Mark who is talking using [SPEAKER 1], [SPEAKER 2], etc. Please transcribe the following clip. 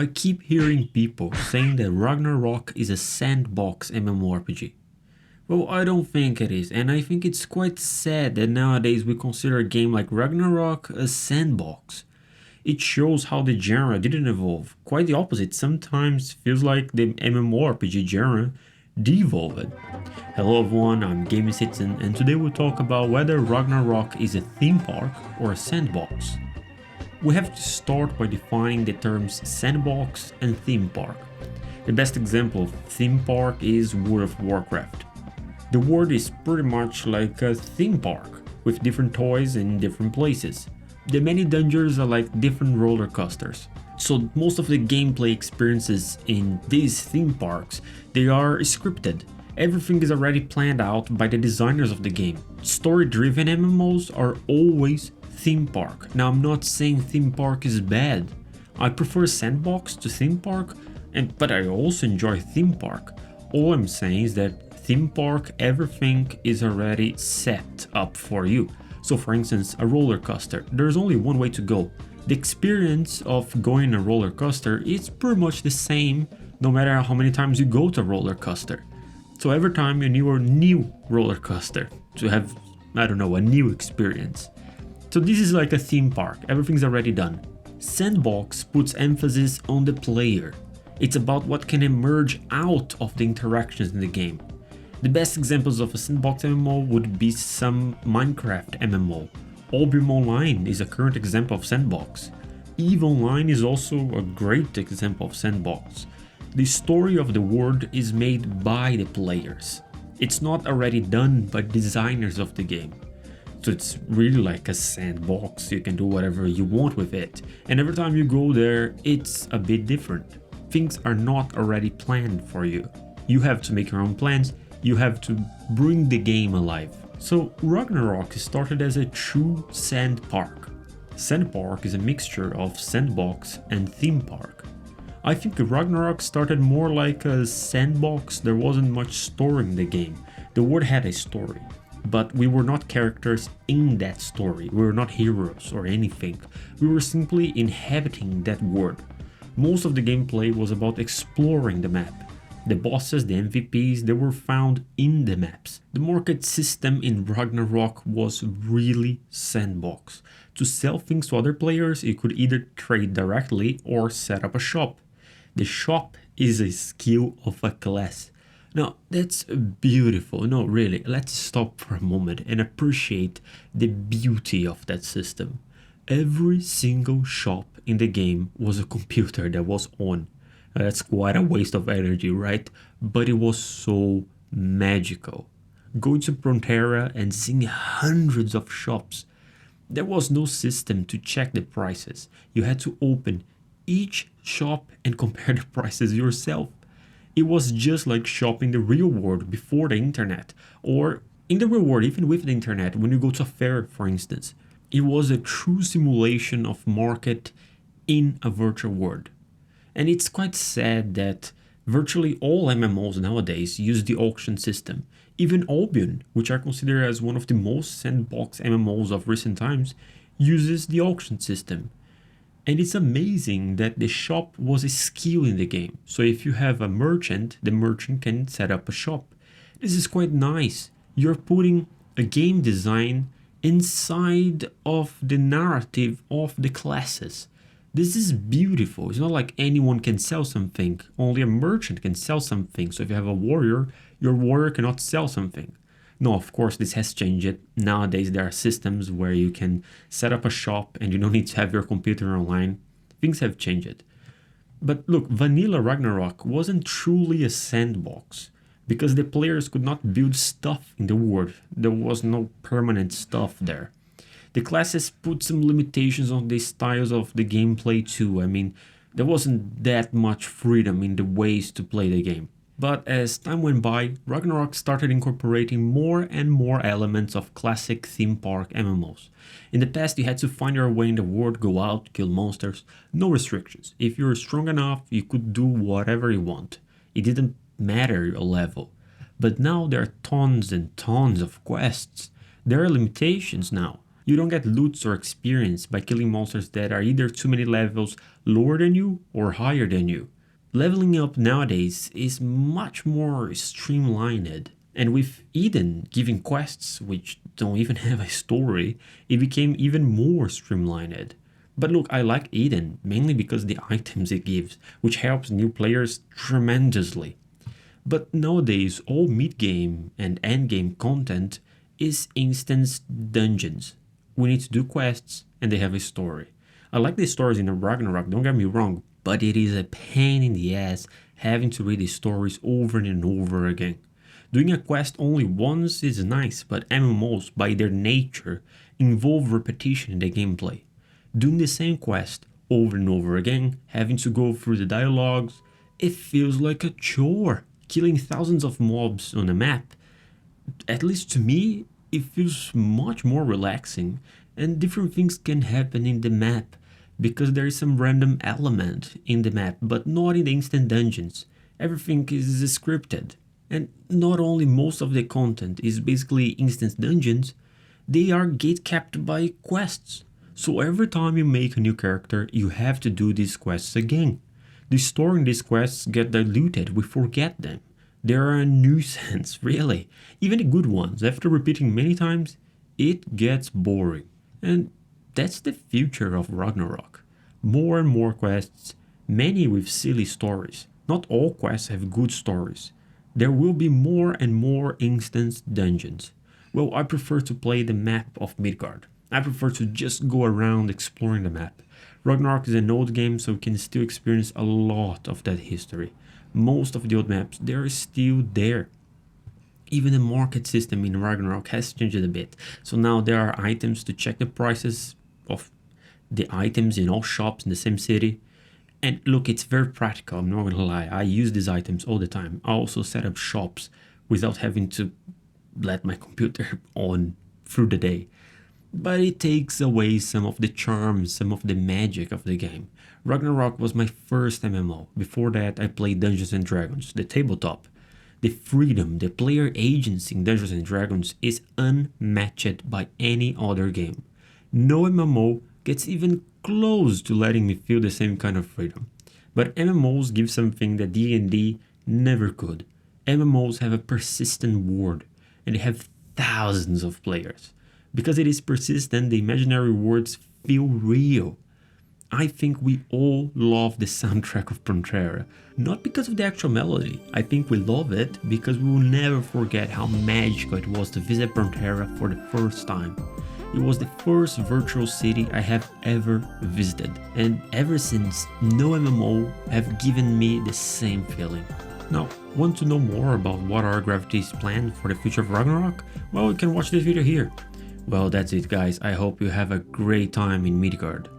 [SPEAKER 1] I keep hearing people saying that Ragnarok is a sandbox MMORPG. Well, I don't think it is, and I think it's quite sad that nowadays we consider a game like Ragnarok a sandbox. It shows how the genre didn't evolve. Quite the opposite, sometimes feels like the MMORPG genre devolved. Hello everyone, I'm Gaming Citizen, and today we'll talk about whether Ragnarok is a theme park or a sandbox. We have to start by defining the terms sandbox and theme park. The best example of theme park is World of Warcraft. The world is pretty much like a theme park, with different toys in different places. The many dungeons are like different roller coasters. So most of the gameplay experiences in these theme parks, they are scripted. Everything is already planned out by the designers of the game. Story-driven MMOs are always theme park. Now I'm not saying theme park is bad. I prefer sandbox to theme park, but I also enjoy theme park. All I'm saying is that theme park, everything is already set up for you. So for instance, a roller coaster, there's only one way to go. The experience of going a roller coaster is pretty much the same no matter how many times you go to a roller coaster. So every time you need a new roller coaster to have, I don't know, a new experience. So this is like a theme park, everything's already done. Sandbox puts emphasis on the player. It's about what can emerge out of the interactions in the game. The best examples of a sandbox MMO would be some Minecraft MMO. Albion Online is a current example of sandbox. EVE Online is also a great example of sandbox. The story of the world is made by the players. It's not already done by designers of the game. So it's really like a sandbox, you can do whatever you want with it. And every time you go there, it's a bit different. Things are not already planned for you. You have to make your own plans, you have to bring the game alive. So Ragnarok started as a true sand park. Sand park is a mixture of sandbox and theme park. I think Ragnarok started more like a sandbox, there wasn't much story in the game. The world had a story, but we were not characters in that story, we were not heroes or anything. We were simply inhabiting that world. Most of the gameplay was about exploring the map. The bosses, the MVPs, they were found in the maps. The market system in Ragnarok was really sandbox. To sell things to other players, you could either trade directly or set up a shop. The shop is a skill of a class. Now, that's beautiful. No, really, let's stop for a moment and appreciate the beauty of that system. Every single shop in the game was a computer that was on. That's quite a waste of energy, right? But it was so magical. Going to Frontera and seeing hundreds of shops. There was no system to check the prices. You had to open each shop and compare the prices yourself. It was just like shopping the real world before the internet, or in the real world, even with the internet, when you go to a fair, for instance. It was a true simulation of market in a virtual world. And it's quite sad that virtually all MMOs nowadays use the auction system. Even Albion, which I consider as one of the most sandbox MMOs of recent times, uses the auction system. And it's amazing that the shop was a skill in the game. So if you have a merchant, the merchant can set up a shop. This is quite nice. You're putting a game design inside of the narrative of the classes. This is beautiful. It's not like anyone can sell something. Only a merchant can sell something. So if you have a warrior, your warrior cannot sell something. No, of course, this has changed. Nowadays, there are systems where you can set up a shop and you don't need to have your computer online. Things have changed. But look, vanilla Ragnarok wasn't truly a sandbox because the players could not build stuff in the world. There was no permanent stuff there. The classes put some limitations on the styles of the gameplay too. I mean, there wasn't that much freedom in the ways to play the game. But as time went by, Ragnarok started incorporating more and more elements of classic theme park MMOs. In the past, you had to find your way in the world, go out, kill monsters, no restrictions. If you were strong enough, you could do whatever you want. It didn't matter your level. But now there are tons and tons of quests. There are limitations now. You don't get loots or experience by killing monsters that are either too many levels lower than you or higher than you. Leveling up nowadays is much more streamlined, and with Eden giving quests which don't even have a story, it became even more streamlined. But look, I like Eden mainly because the items it gives, which helps new players tremendously. But nowadays, all mid-game and end-game content is instance dungeons. We need to do quests, and they have a story. I like the stories in a Ragnarok, don't get me wrong, but it is a pain in the ass having to read the stories over and over again. Doing a quest only once is nice, but MMOs, by their nature, involve repetition in the gameplay. Doing the same quest over and over again, having to go through the dialogues, it feels like a chore. Killing thousands of mobs on a map, at least to me, it feels much more relaxing, and different things can happen in the map because there is some random element in the map, but not in the instant dungeons. Everything is scripted. And not only most of the content is basically instance dungeons, they are gatekept by quests. So every time you make a new character, you have to do these quests again. The story in these quests get diluted, we forget them. They are a nuisance, really. Even the good ones, after repeating many times, it gets boring. And that's the future of Ragnarok. More and more quests, many with silly stories. Not all quests have good stories. There will be more and more instance dungeons. Well, I prefer to play the map of Midgard. I prefer to just go around exploring the map. Ragnarok is an old game, so you can still experience a lot of that history. Most of the old maps, they're still there. Even the market system in Ragnarok has changed a bit, so now there are items to check the prices of the items in all shops in the same city. And look, it's very practical, I'm not gonna lie, I use these items all the time. I also set up shops without having to let my computer on through the day. But it takes away some of the charm, some of the magic of the game. Ragnarok was my first MMO. Before that, I played Dungeons and Dragons, the tabletop. The freedom, the player agency in Dungeons and Dragons is unmatched by any other game. No MMO gets even close to letting me feel the same kind of freedom. But MMOs give something that D&D never could. MMOs have a persistent world, and they have thousands of players. Because it is persistent, the imaginary words feel real. I think we all love the soundtrack of Pantera, not because of the actual melody. I think we love it because we will never forget how magical it was to visit Pantera for the first time. It was the first virtual city I have ever visited, and ever since, no MMO have given me the same feeling. Now, want to know more about what are Gravity's plans for the future of Ragnarok? Well, you can watch this video here. Well, that's it guys, I hope you have a great time in Midgard.